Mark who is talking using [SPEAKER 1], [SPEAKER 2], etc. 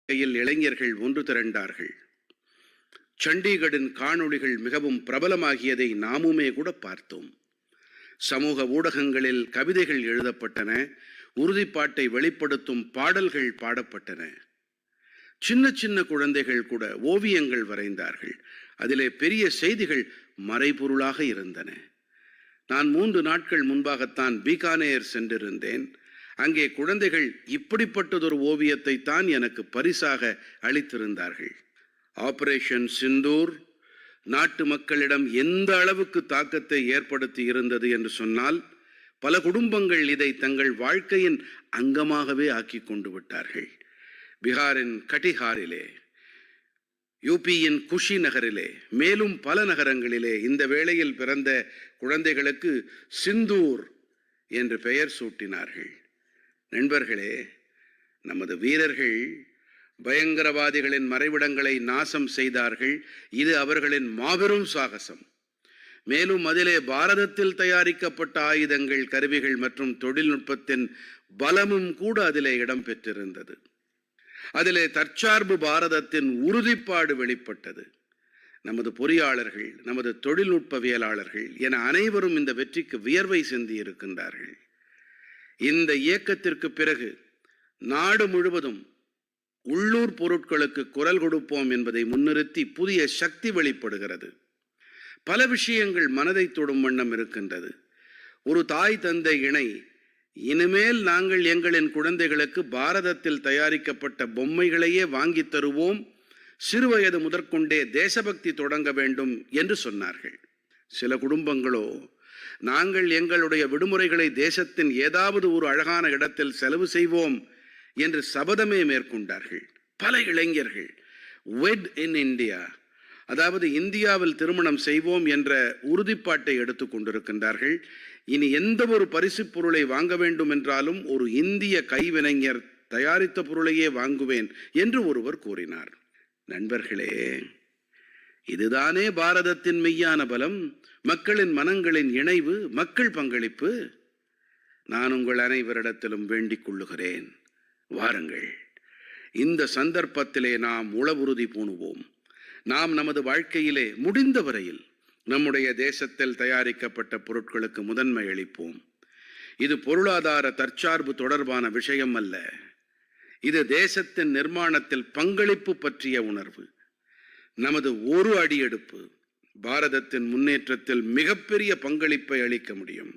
[SPEAKER 1] கையில் இளைஞர்கள் ஒன்று திரண்டார்கள். சண்டிகரின் காணொளிகள் மிகவும் பிரபலமாகியதை நாமுமே கூட பார்த்தோம். சமூக ஊடகங்களில் கவிதைகள் எழுதப்பட்டன, உறுதிப்பாட்டை வெளிப்படுத்தும் பாடல்கள் பாடப்பட்டன. சின்ன சின்ன குழந்தைகள் கூட ஓவியங்கள் வரைந்தார்கள். அதிலே பெரிய செய்திகள் மறைபொருளாக இருந்தன. நான் 3 நாட்கள் முன்பாகத்தான் பீகானேர் சென்றிருந்தேன். அங்கே குழந்தைகள் இப்படிப்பட்டதொரு ஓவியத்தை தான் எனக்கு பரிசாக அளித்திருந்தார்கள். ஆபரேஷன் சிந்தூர் நாட்டு மக்களிடம் எந்த அளவுக்கு தாக்கத்தை ஏற்படுத்தி இருந்தது என்று சொன்னால், பல குடும்பங்கள் இதை தங்கள் வாழ்க்கையின் அங்கமாகவே ஆக்கி கொண்டு விட்டார்கள். பீகாரின் கட்டிஹாரிலே, யூபியின் குஷி நகரிலே, மேலும் பல நகரங்களிலே இந்த வேளையில் பிறந்த குழந்தைகளுக்கு சிந்தூர் என்று பெயர் சூட்டினார்கள். நண்பர்களே, நமது வீரர்கள் பயங்கரவாதிகளின் மறைவிடங்களை நாசம் செய்தார்கள். இது அவர்களின் மாபெரும் சாகசம். மேலும் அதிலே பாரதத்தில் தயாரிக்கப்பட்ட ஆயுதங்கள், கருவிகள் மற்றும் தொழில்நுட்பத்தின் பலமும் கூட அதிலே இடம்பெற்றிருந்தது. அதிலே தற்சார்பு பாரதத்தின் உறுதிப்பாடு வெளிப்பட்டது. நமது பொறியாளர்கள், நமது தொழில்நுட்பவியலாளர்கள் என அனைவரும் இந்த வெற்றிக்கு வியர்வை சிந்தி இருக்கின்றார்கள். இந்த இயக்கத்திற்கு பிறகு நாடு முழுவதும் உள்ளூர் பொருட்களுக்கு குரல் கொடுப்போம் என்பதை முன்னிறுத்தி புதிய சக்தி வெளிப்படுகிறது. பல விஷயங்கள் மனதை தொடும் வண்ணம் இருக்கின்றது. ஒரு தாய் தந்தை இணை, இனிமேல் நாங்கள் எங்களின் குழந்தைகளுக்கு பாரதத்தில் தயாரிக்கப்பட்ட பொம்மைகளையே வாங்கி தருவோம், சிறுவயது முதற்கொண்டே தேசபக்தி தொடங்க வேண்டும் என்று சொன்னார்கள். சில குடும்பங்களோ, நாங்கள் எங்களுடைய விடுமுறைகளை தேசத்தின் ஏதாவது ஒரு அழகான இடத்தில் செலவு செய்வோம் என்று சபதமே மேற்கொண்டார்கள். பல இளைஞர்கள் வெட் இன் இந்தியா, அதாவது இந்தியாவில் திருமணம் செய்வோம் என்ற உறுதிப்பாட்டை எடுத்துக் கொண்டிருக்கின்றார்கள். இனி எந்த ஒரு பரிசு பொருளை வாங்க வேண்டும் என்றாலும் ஒரு இந்திய கைவினைஞர் தயாரித்த பொருளையே வாங்குவேன் என்று ஒருவர் கூறினார். நண்பர்களே, இதுதானே பாரதத்தின் மெய்யான பலம், மக்களின் மனங்களின் இணைவு, மக்கள் பங்களிப்பு. நான் உங்கள் அனைவரிடத்திலும் வேண்டிக் கொள்ளுகிறேன், வாருங்கள், இந்த சந்தர்ப்பத்திலே நாம் உளவுறுதி பூணுவோம். நாம் நமது வாழ்க்கையிலே முடிந்த வரையில் நம்முடைய தேசத்தில் தயாரிக்கப்பட்ட பொருட்களுக்கு முதன்மை அளிப்போம். இது பொருளாதார தற்சார்பு தொடர்பான விஷயம் அல்ல. இது தேசத்தின் நிர்மாணத்தில் பங்களிப்பு பற்றிய உணர்வு. நமது ஒரு அடியெடுப்பு பாரதத்தின் முன்னேற்றத்தில் மிகப்பெரிய பங்களிப்பை அளிக்க முடியும்.